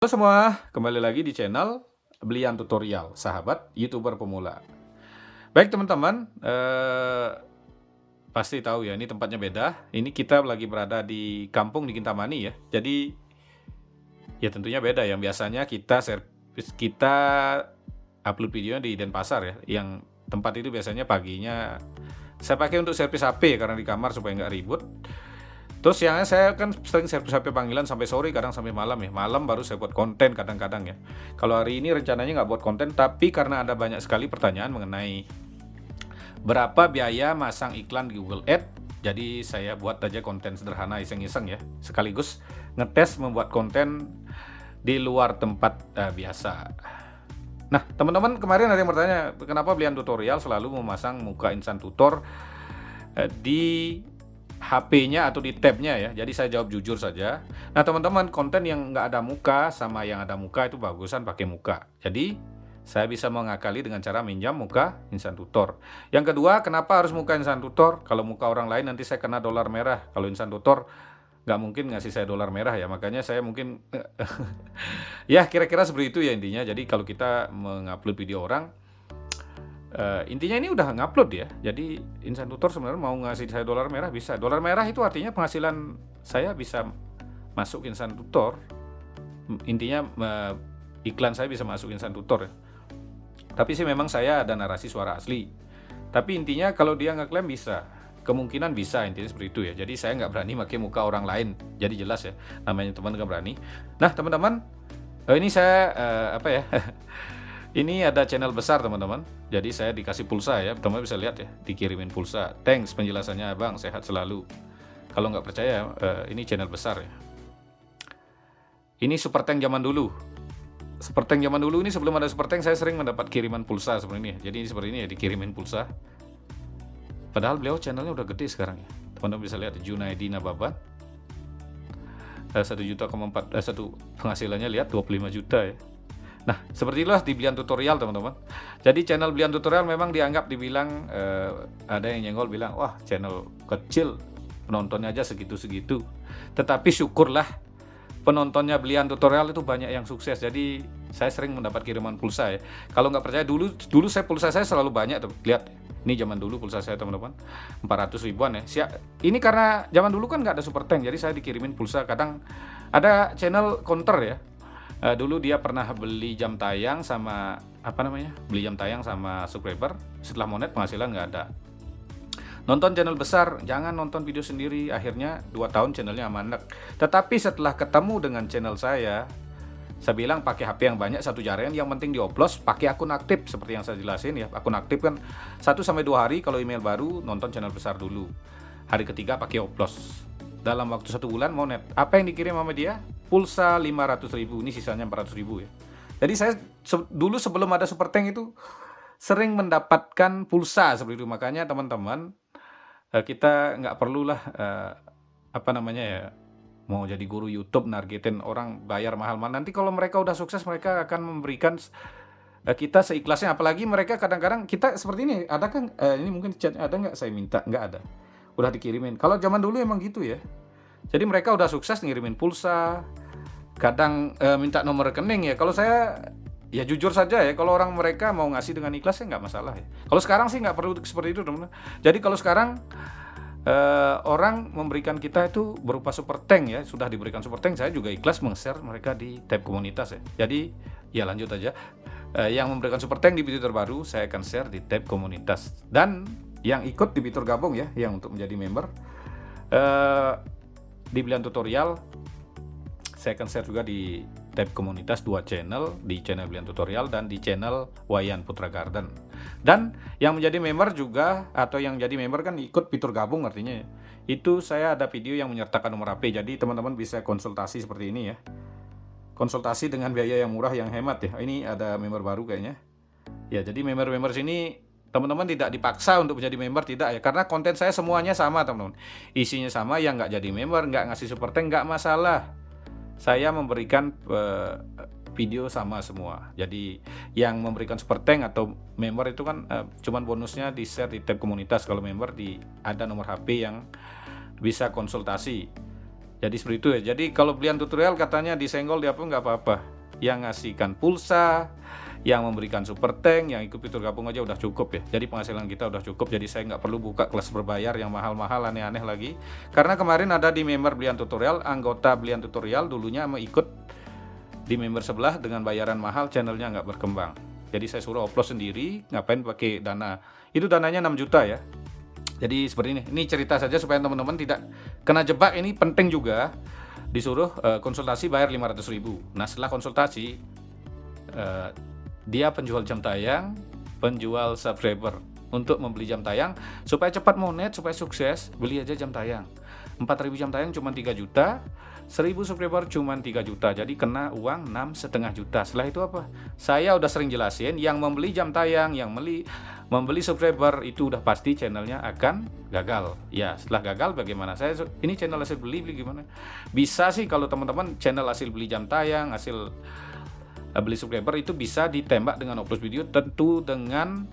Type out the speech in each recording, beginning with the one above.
Halo semua, kembali lagi di channel Belian Tutorial, sahabat YouTuber pemula. Baik teman-teman, pasti tahu ya ini tempatnya beda. Ini kita lagi berada di kampung di Kintamani ya. Jadi ya tentunya beda. Yang biasanya kita upload videonya di Denpasar ya. Yang tempat itu biasanya paginya saya pakai untuk servis HP karena di kamar supaya nggak ribut. Terus siangnya saya kan sering servis HP panggilan sampai sore, kadang sampai malam ya. Malam baru saya buat konten kadang-kadang ya. Kalau hari ini rencananya nggak buat konten, tapi karena ada banyak sekali pertanyaan mengenai berapa biaya masang iklan di Google Ads, jadi saya buat aja konten sederhana iseng-iseng ya. Sekaligus ngetes membuat konten di luar tempat biasa. Nah, teman-teman kemarin ada yang bertanya, kenapa Belian Tutorial selalu memasang muka insan tutor di HP-nya atau di tab-nya ya. Jadi saya jawab jujur saja. Nah teman-teman, konten yang nggak ada muka sama yang ada muka itu bagusan pakai muka. Jadi saya bisa mengakali dengan cara minjam muka insan tutor. Yang kedua, kenapa harus muka insan tutor? Kalau muka orang lain nanti saya kena dolar merah. Kalau insan tutor nggak mungkin ngasih saya dolar merah ya. Makanya saya mungkin ya kira-kira seperti itu ya intinya. Jadi kalau kita mengupload video orang, intinya ini udah ngupload ya. Jadi insan tutor sebenarnya mau ngasih saya dolar merah bisa. Dolar merah itu artinya penghasilan saya bisa masuk insan tutor. Intinya iklan saya bisa masuk insan tutor ya. Tapi sih memang saya ada narasi suara asli. Tapi intinya kalau dia ngeklaim bisa, kemungkinan bisa, intinya seperti itu ya. Jadi saya nggak berani pakai muka orang lain. Jadi jelas ya, namanya teman nggak berani. Nah teman-teman, ini saya apa ya? Ini ada channel besar teman-teman. Jadi saya dikasih pulsa ya, teman-teman bisa lihat ya, dikirimin pulsa. Thanks penjelasannya Bang, sehat selalu. Kalau nggak percaya, ini channel besar ya. Ini Super Tank zaman dulu. Super Tank zaman dulu ini sebelum ada Super Tank saya sering mendapat kiriman pulsa seperti ini. Jadi seperti ini ya, dikirimin pulsa. Padahal beliau channelnya udah gede sekarang ya. Teman-teman bisa lihat Junaidi Nababan. 1 penghasilannya lihat 25 juta ya. Nah, seperti itulah di Belian Tutorial teman-teman. Jadi channel Belian Tutorial memang dianggap dibilang ada yang nyenggol bilang, wah channel kecil, penontonnya aja segitu-segitu. Tetapi syukurlah penontonnya Belian Tutorial itu banyak yang sukses. Jadi saya sering mendapat kiriman pulsa ya. Kalau nggak percaya dulu pulsa saya selalu banyak tuh. Lihat, ini zaman dulu pulsa saya teman-teman, 400 ribuan ya. Ini karena zaman dulu kan nggak ada Super Tank, jadi saya dikirimin pulsa. Kadang ada channel counter ya. Dulu dia pernah beli jam tayang sama beli jam tayang sama subscriber. Setelah monet penghasilan nggak ada. Nonton channel besar, jangan nonton video sendiri. Akhirnya 2 tahun channelnya amanek. Tetapi setelah ketemu dengan channel saya bilang pakai HP yang banyak, satu jaringan, yang penting dioplos, pakai akun aktif seperti yang saya jelasin ya. Akun aktif kan 1-2 hari kalau email baru nonton channel besar dulu. Hari ketiga pakai oplos. Dalam waktu 1 bulan monet. Apa yang dikirim sama dia? Pulsa 500 ribu, ini sisanya 400 ribu ya. Jadi saya dulu sebelum ada Super Tank itu sering mendapatkan pulsa seperti itu. Makanya teman-teman, kita nggak perlulah ya, mau jadi guru YouTube nargetin orang bayar mahal-mahal. Nanti kalau mereka udah sukses, mereka akan memberikan kita seikhlasnya. Apalagi mereka kadang-kadang kita seperti ini, ada kan ini mungkin chatnya ada nggak, saya minta, nggak ada, udah dikirimin. Kalau zaman dulu emang gitu ya. Jadi mereka udah sukses ngirimin pulsa, kadang minta nomor rekening ya. Kalau saya ya jujur saja ya, kalau orang mereka mau ngasih dengan ikhlas ya nggak masalah ya. Kalau sekarang sih nggak perlu seperti itu teman-teman. Jadi kalau sekarang orang memberikan kita itu berupa Super Tank ya, sudah diberikan Super Tank, saya juga ikhlas meng-share mereka di tab komunitas ya. Jadi ya lanjut aja, yang memberikan Super Tank di fitur terbaru saya akan share di tab komunitas, dan yang ikut di fitur gabung ya, yang untuk menjadi member di Belian Tutorial, saya akan share juga di tab komunitas 2 channel, di channel Belian Tutorial dan di channel Wayan Putra Garden. Dan yang menjadi member juga, atau yang jadi member kan ikut fitur gabung artinya ya. Itu saya ada video yang menyertakan nomor HP, jadi teman-teman bisa konsultasi seperti ini ya. Konsultasi dengan biaya yang murah, yang hemat ya. Ini ada member baru kayaknya. Ya, jadi member-member sini teman-teman tidak dipaksa untuk menjadi member, tidak ya, karena konten saya semuanya sama teman-teman, isinya sama. Yang nggak jadi member, nggak ngasih Super Tank, nggak masalah, saya memberikan video sama semua. Jadi yang memberikan Super Tank atau member itu kan cuman bonusnya di share di tab komunitas. Kalau member ada nomor HP yang bisa konsultasi. Jadi seperti itu ya. Jadi kalau belian tutorial katanya disenggol dia pun nggak apa-apa. Yang ngasihkan pulsa, yang memberikan super tank, yang ikut fitur gabung aja udah cukup ya. Jadi penghasilan kita udah cukup. Jadi saya nggak perlu buka kelas berbayar yang mahal-mahal aneh-aneh lagi. Karena kemarin ada di member belian tutorial, anggota belian tutorial dulunya mau ikut di member sebelah dengan bayaran mahal, channelnya nggak berkembang. Jadi saya suruh upload sendiri, ngapain pakai dana. Itu dananya 6 juta ya. Jadi seperti ini. Ini cerita saja supaya teman-teman tidak kena jebak. Ini penting juga. Disuruh konsultasi bayar 500.000. Nah setelah konsultasi dia penjual jam tayang, penjual subscriber. Untuk membeli jam tayang supaya cepat monet, supaya sukses, beli aja jam tayang. 4.000 jam tayang cuma 3 juta, 1.000 subscriber cuma 3 juta. Jadi kena uang 6,5 juta. Setelah itu apa? Saya udah sering jelasin, yang membeli jam tayang, yang membeli subscriber itu udah pasti channelnya akan gagal. Ya, setelah gagal bagaimana? Ini channel hasil beli gimana? Bisa sih kalau teman-teman channel hasil beli jam tayang, hasil beli subscriber itu bisa ditembak dengan upload video, tentu dengan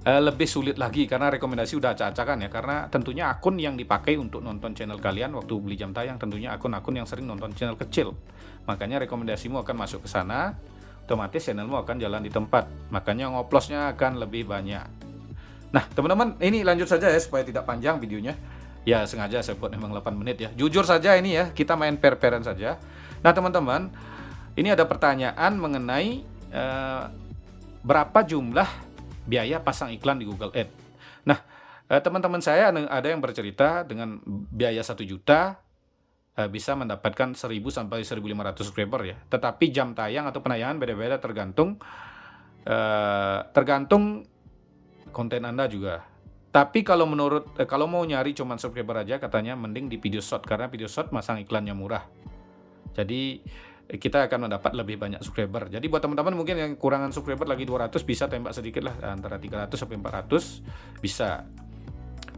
lebih sulit lagi karena rekomendasi udah acak-acakan ya, karena tentunya akun yang dipakai untuk nonton channel kalian waktu beli jam tayang tentunya akun-akun yang sering nonton channel kecil, makanya rekomendasimu akan masuk ke sana, otomatis channelmu akan jalan di tempat, makanya ngoplosnya akan lebih banyak. Nah teman-teman, ini lanjut saja ya supaya tidak panjang videonya ya, sengaja saya buat memang 8 menit ya, jujur saja ini ya, kita main pair-pairan saja. Nah teman-teman, ini ada pertanyaan mengenai berapa jumlah biaya pasang iklan di Google Ads. Nah, teman-teman saya ada yang bercerita dengan biaya 1 juta bisa mendapatkan 1.000 sampai 1.500 subscriber ya. Tetapi jam tayang atau penayangan beda-beda tergantung konten Anda juga. Tapi kalau kalau mau nyari cuman subscriber aja, katanya mending di video shot karena video shot masang iklannya murah. Jadi kita akan mendapat lebih banyak subscriber. Jadi buat teman-teman mungkin yang kurangan subscriber lagi 200 bisa tembak sedikit lah, antara 300 sampai 400 bisa.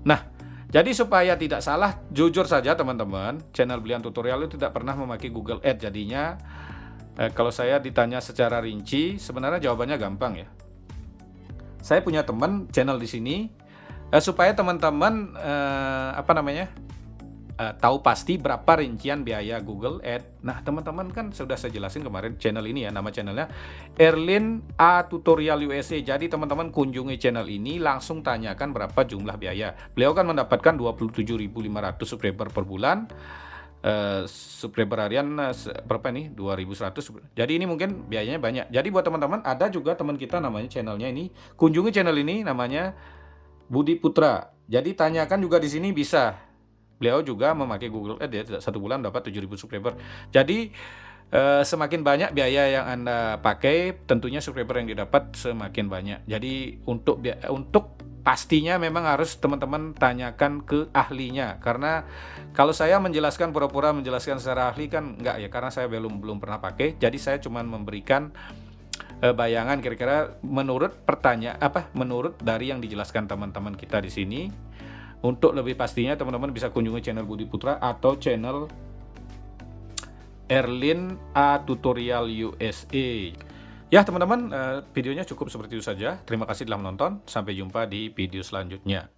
Nah, jadi supaya tidak salah, jujur saja teman-teman, channel belian tutorial itu tidak pernah memakai Google Ads. Jadinya kalau saya ditanya secara rinci, sebenarnya jawabannya gampang ya. Saya punya teman channel di sini supaya teman-teman tahu pasti berapa rincian biaya Google Ads. Nah teman-teman kan sudah saya jelasin kemarin channel ini ya, nama channelnya Erlin A Tutorial USA. Jadi teman-teman kunjungi channel ini, langsung tanyakan berapa jumlah biaya. Beliau kan mendapatkan 27.500 subscriber per bulan, subscriber harian berapa nih, 2.100. Jadi ini mungkin biayanya banyak. Jadi buat teman-teman, ada juga teman kita namanya channelnya ini, kunjungi channel ini namanya Budi Putra. Jadi tanyakan juga di sini bisa. Beliau juga memakai Google Ads ya, 1 bulan dapat 7.000 subscriber. Jadi semakin banyak biaya yang Anda pakai, tentunya subscriber yang didapat semakin banyak. Jadi untuk pastinya memang harus teman-teman tanyakan ke ahlinya. Karena kalau saya menjelaskan pura-pura menjelaskan secara ahli kan enggak ya, karena saya belum pernah pakai. Jadi saya cuma memberikan bayangan kira-kira menurut menurut dari yang dijelaskan teman-teman kita di sini. Untuk lebih pastinya teman-teman bisa kunjungi channel Budi Putra atau channel Erlin A Tutorial USA. Ya teman-teman, videonya cukup seperti itu saja. Terima kasih telah menonton. Sampai jumpa di video selanjutnya.